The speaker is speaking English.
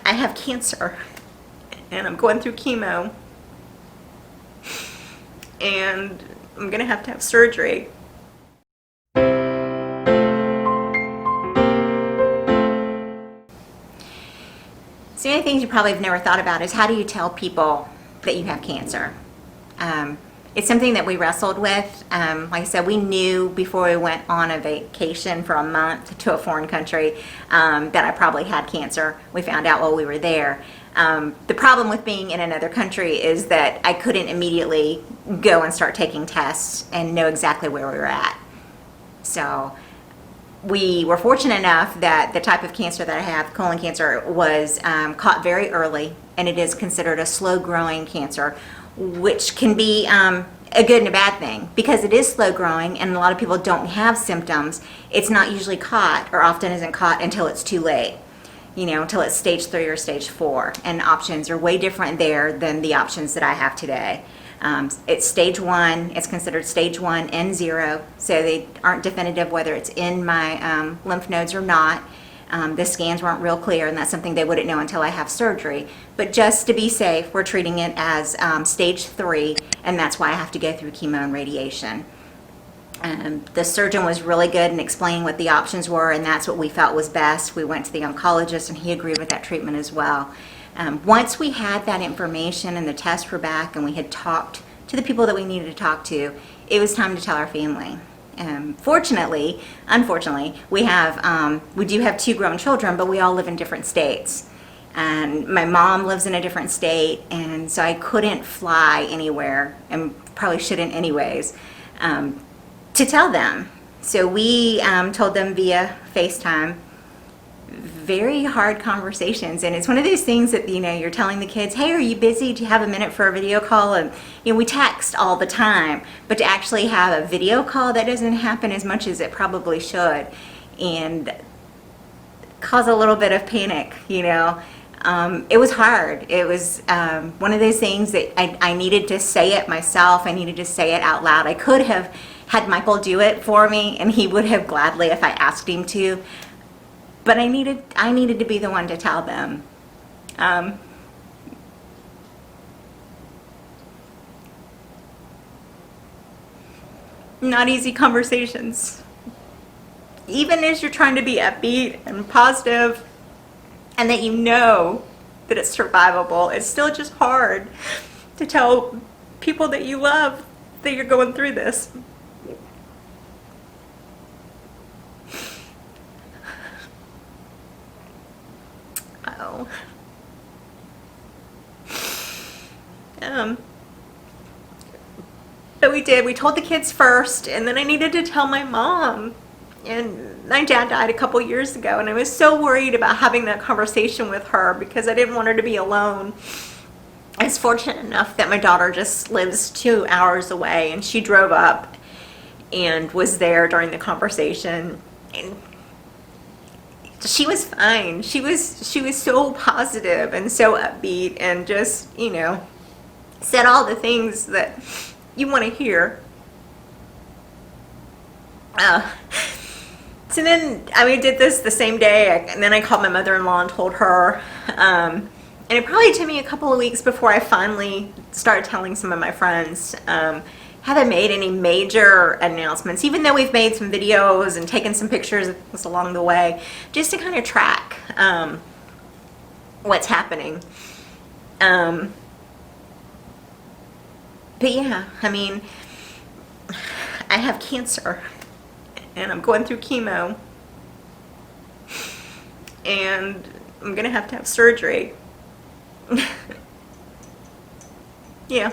I have cancer and I'm going through chemo and I'm gonna have to have surgery. So many things you probably have never thought about is how do you tell people that you have cancer? It's something that we wrestled with. Like I said, we knew before we went on a vacation for a month to a foreign country that I probably had cancer. We found out while we were there. The problem with being in another country is that I couldn't immediately go and start taking tests and know exactly where we were at. So we were fortunate enough that the type of cancer that I have, colon cancer, was caught very early, and it is considered a slow-growing cancer, which can be a good and a bad thing. Because it is slow-growing and a lot of people don't have symptoms, it's not usually caught, or often isn't caught, until it's too late. You know, until it's stage 3 or stage 4, and options are way different there than the options that I have today. It's stage 1, it's considered stage 1 and 0, so they aren't definitive whether it's in my lymph nodes or not. The scans weren't real clear, and that's something they wouldn't know until I have surgery. But just to be safe, we're treating it as stage 3, and that's why I have to go through chemo and radiation. The surgeon was really good in explaining what the options were, and that's what we felt was best. We went to the oncologist, and he agreed with that treatment as well. Once we had that information and the tests were back and we had talked to the people that we needed to talk to, it was time to tell our family. Unfortunately, we do have 2 grown children, but we all live in different states. And my mom lives in a different state, and so I couldn't fly anywhere, and probably shouldn't anyways, to tell them. So we told them via FaceTime. Very hard conversations, and it's one of those things that, you know, you're telling the kids, hey, are you busy, do you have a minute for a video call? And you know, we text all the time, but to actually have a video call, that doesn't happen as much as it probably should, and cause a little bit of panic, you know. It was hard. It was one of those things that I needed to say it myself. I needed to say it out loud. I could have had Michael do it for me, and he would have gladly if I asked him to. But I needed to be the one to tell them. Not easy conversations. Even as you're trying to be upbeat and positive, and that you know that it's survivable, it's still just hard to tell people that you love that you're going through this. But we did. We told the kids first, and then I needed to tell my mom. And my dad died a couple years ago, and I was so worried about having that conversation with her because I didn't want her to be alone. I was fortunate enough that my daughter just lives 2 hours away, and she drove up and was there during the conversation. And she was fine. She was so positive and so upbeat, and just, you know, said all the things that you want to hear. So then we did this the same day, and then I called my mother-in-law and told her. And it probably took me a couple of weeks before I finally started telling some of my friends. Haven't made any major announcements, even though we've made some videos and taken some pictures along the way, just to kind of track what's happening. But yeah, I mean, I have cancer, and I'm going through chemo, and I'm gonna have to have surgery. Yeah.